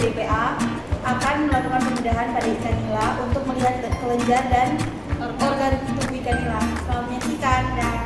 BPA akan melakukan pembedahan pada ikan nila untuk melihat kelenjar dan organ tubuh ikan nila. Selamat menyaksikan dan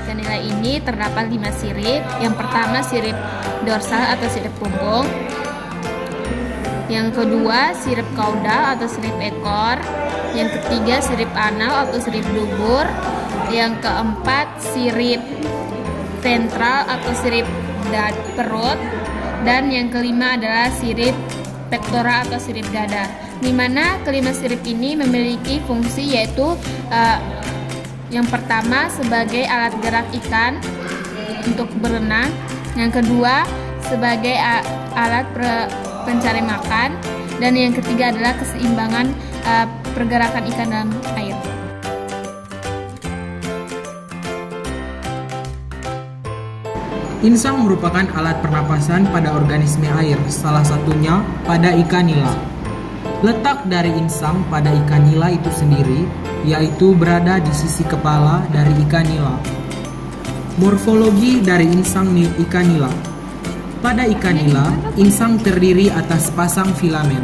ikan nila ini terdapat 5 sirip. Yang pertama sirip dorsal atau sirip punggung. Yang kedua sirip kaudal atau sirip ekor. Yang ketiga sirip anal atau sirip dubur. Yang keempat sirip ventral atau sirip perut. Dan yang kelima adalah sirip pektoral atau sirip dada. Di mana kelima sirip ini memiliki fungsi yaitu yang pertama sebagai alat gerak ikan untuk berenang, yang kedua sebagai alat pencari makan, dan yang ketiga adalah keseimbangan pergerakan ikan dalam air. Insang merupakan alat pernapasan pada organisme air, salah satunya pada ikan nila. Letak dari insang pada ikan nila itu sendiri, yaitu berada di sisi kepala dari ikan nila. Morfologi dari insang ikan nila. Pada ikan nila, insang terdiri atas pasang filamen,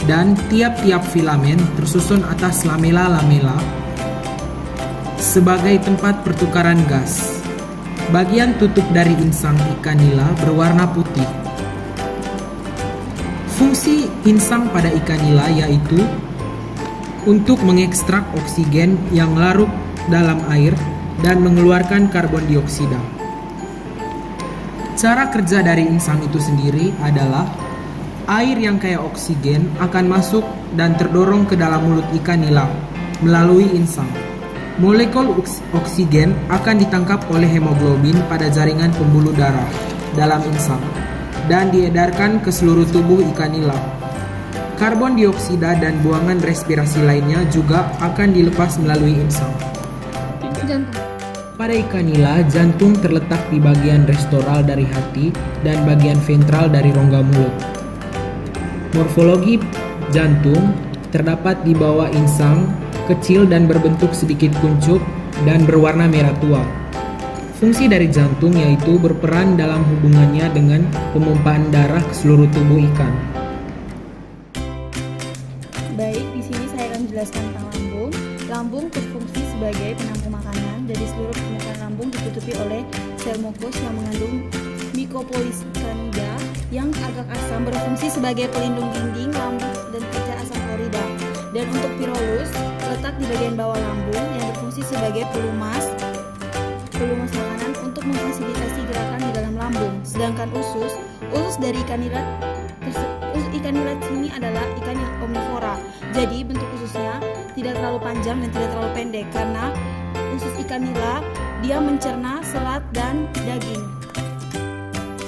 dan tiap-tiap filamen tersusun atas lamela-lamela sebagai tempat pertukaran gas. Bagian tutup dari insang ikan nila berwarna putih. Fungsi insang pada ikan nila yaitu untuk mengekstrak oksigen yang larut dalam air dan mengeluarkan karbon dioksida. Cara kerja dari insang itu sendiri adalah air yang kaya oksigen akan masuk dan terdorong ke dalam mulut ikan nila melalui insang. Molekul oksigen akan ditangkap oleh hemoglobin pada jaringan pembuluh darah dalam insang dan diedarkan ke seluruh tubuh ikan nila. Karbon dioksida dan buangan respirasi lainnya juga akan dilepas melalui insang. Pada ikan nila, jantung terletak di bagian restoral dari hati dan bagian ventral dari rongga mulut. Morfologi jantung terdapat di bawah insang, kecil dan berbentuk sedikit kuncup dan berwarna merah tua. Fungsi dari jantung yaitu berperan dalam hubungannya dengan pemompaan darah ke seluruh tubuh ikan. Baik, di sini saya akan menjelaskan tentang lambung. Lambung berfungsi sebagai penampung makanan. Dari seluruh permukaan lambung ditutupi oleh sel mukus yang mengandung mucopolisaccharidia yang agak asam, berfungsi sebagai pelindung dinding lambung dan kerja asam klorida. Dan untuk pirolus terletak di bagian bawah lambung yang berfungsi sebagai pelumas makanan untuk memfasilitasi gerakan di dalam lambung. Sedangkan usus dari ikan nila sini adalah ikan yang omnivora. Jadi bentuk ususnya tidak terlalu panjang dan tidak terlalu pendek karena usus ikan nila dia mencerna serat dan daging.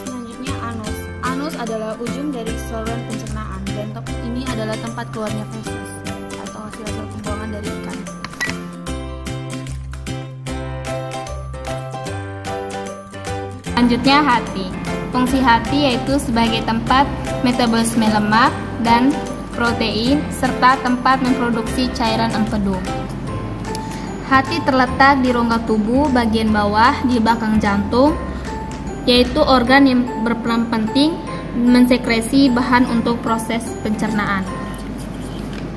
Selanjutnya anus. Anus adalah ujung dari saluran pencernaan dan ini adalah tempat keluarnya feses atau hasil pembuangan dari ikan. Selanjutnya hati. Fungsi hati yaitu sebagai tempat metabolisme lemak dan protein serta tempat memproduksi cairan empedu. Hati terletak di rongga tubuh bagian bawah di belakang jantung, yaitu organ yang berperan penting mensekresi bahan untuk proses pencernaan.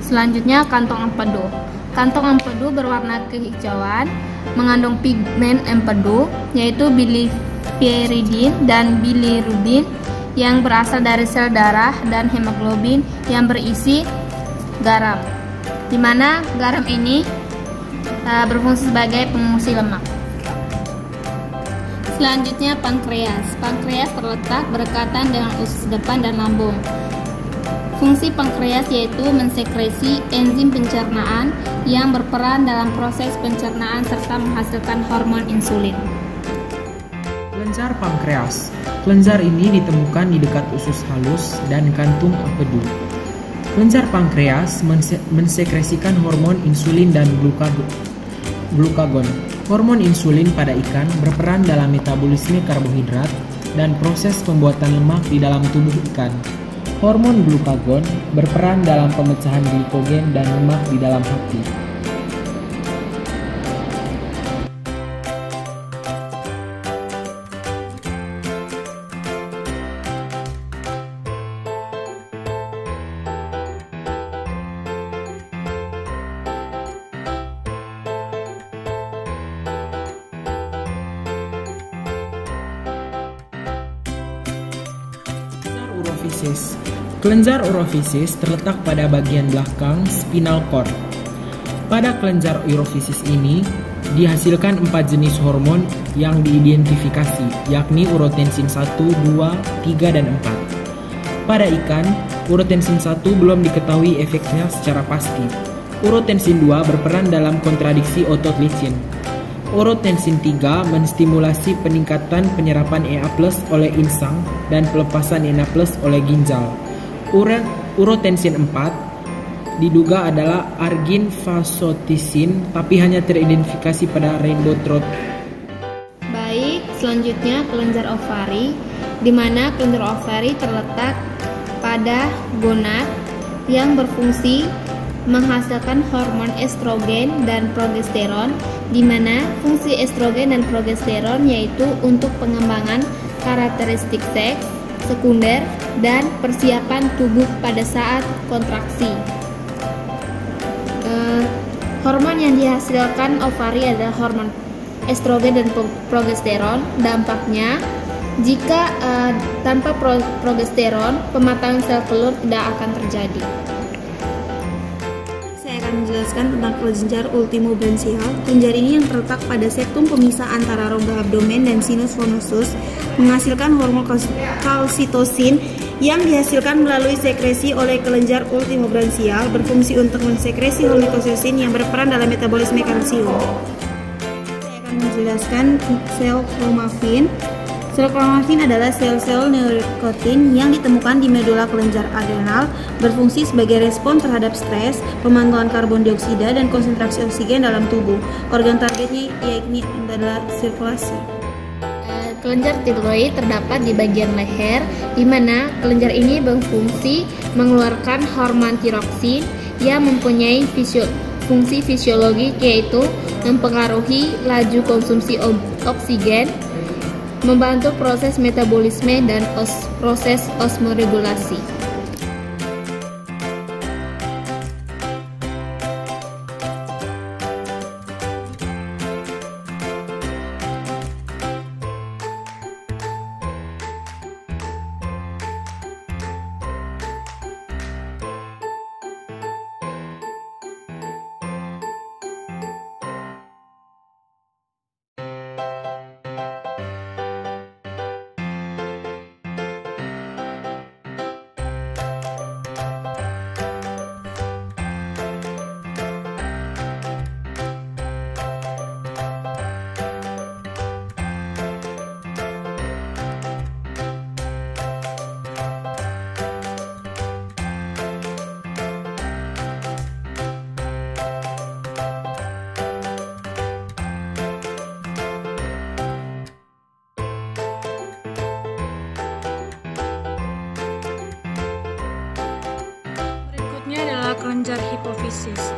Selanjutnya kantong empedu. Kantong empedu berwarna kehijauan, mengandung pigmen empedu yaitu bilivieridin dan bilirubin yang berasal dari sel darah dan hemoglobin yang berisi garam, di mana garam ini berfungsi sebagai pengungsi lemak. Selanjutnya pankreas. Pankreas terletak berdekatan dengan usus depan dan lambung. Fungsi pankreas yaitu mensekresi enzim pencernaan yang berperan dalam proses pencernaan serta menghasilkan hormon insulin. Kelenjar pankreas. Kelenjar ini ditemukan di dekat usus halus dan kantung empedu. Kelenjar pankreas mensekresikan hormon insulin dan glukagon. Hormon insulin pada ikan berperan dalam metabolisme karbohidrat dan proses pembuatan lemak di dalam tubuh ikan. Hormon glukagon berperan dalam pemecahan glikogen dan lemak di dalam hati. Urofisis. Kelenjar urofisis terletak pada bagian belakang spinal cord. Pada kelenjar urofisis ini dihasilkan 4 jenis hormon yang diidentifikasi, yakni urotensin 1, 2, 3, dan 4. Pada ikan, urotensin 1 belum diketahui efeknya secara pasti. Urotensin 2 berperan dalam kontradiksi otot licin. Urotensin 3 menstimulasi peningkatan penyerapan EA+ oleh insang dan pelepasan ENA+ oleh ginjal. Urotensin 4 diduga adalah argin vasotisin tapi hanya teridentifikasi pada rainbow trout. Baik, selanjutnya kelenjar ovari, di mana kelenjar ovari terletak pada gonad yang berfungsi menghasilkan hormon estrogen dan progesteron, di mana fungsi estrogen dan progesteron yaitu untuk pengembangan karakteristik seks, sekunder, dan persiapan tubuh pada saat kontraksi. Hormon yang dihasilkan ovari adalah hormon estrogen dan progesteron. Dampaknya, jika tanpa progesteron, pematangan sel telur tidak akan terjadi. Saya akan akan menjelaskan tentang kelenjar ultimobranchial. Kelenjar ini yang terletak pada septum pemisah antara rongga abdomen dan sinus fonosus menghasilkan hormon kalsitosin yang dihasilkan melalui sekresi oleh kelenjar ultimobranchial, berfungsi untuk mensekresi hormon kalsitosin yang berperan dalam metabolisme kalsium. Saya akan menjelaskan sel kromafin. Sel kromafin adalah sel-sel neurokotin yang ditemukan di medula kelenjar adrenal, berfungsi sebagai respon terhadap stres, pemantauan karbon dioksida, dan konsentrasi oksigen dalam tubuh. Organ targetnya yakni adalah sirkulasi. Kelenjar tiroid terdapat di bagian leher, di mana kelenjar ini berfungsi mengeluarkan hormon tiroksin yang mempunyai fungsi fisiologis, yaitu mempengaruhi laju konsumsi oksigen, membantu proses metabolisme dan proses osmoregulasi. Kelenjar hipofisis.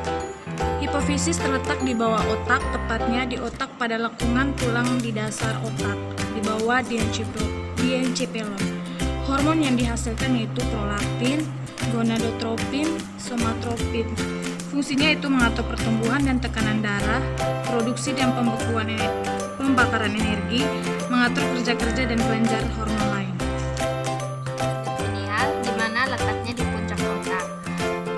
Hipofisis terletak di bawah otak, tepatnya di otak pada lekungan tulang di dasar otak, di bawah diencephalon. Hormon yang dihasilkan yaitu prolaktin, gonadotropin, somatropin. Fungsinya itu mengatur pertumbuhan dan tekanan darah, produksi dan pembakaran energi, mengatur kerja-kerja dan kelenjar hormon lain. Pineal, di mana letaknya di puncak otak.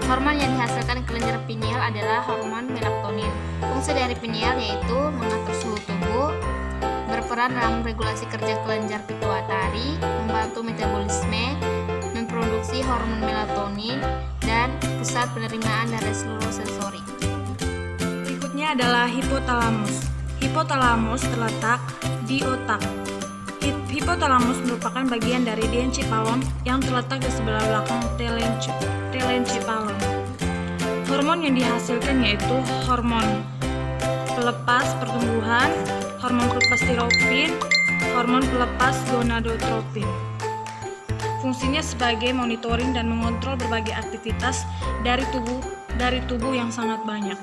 Hormon yang dihasilkan kelenjar pineal adalah hormon melatonin. Fungsi dari pineal yaitu mengatur suhu tubuh, berperan dalam regulasi kerja kelenjar pituitari, membantu metabolisme, memproduksi hormon melatonin, dan pusat penerimaan dari seluruh sensori. Berikutnya adalah hipotalamus. Hipotalamus terletak di otak. Hipotalamus merupakan bagian dari diencephalon yang terletak di sebelah belakang telencephalon. Hormon yang dihasilkan yaitu hormon pelepas pertumbuhan, hormon pelepas tiropin, hormon pelepas gonadotropin. Fungsinya sebagai monitoring dan mengontrol berbagai aktivitas dari tubuh yang sangat banyak.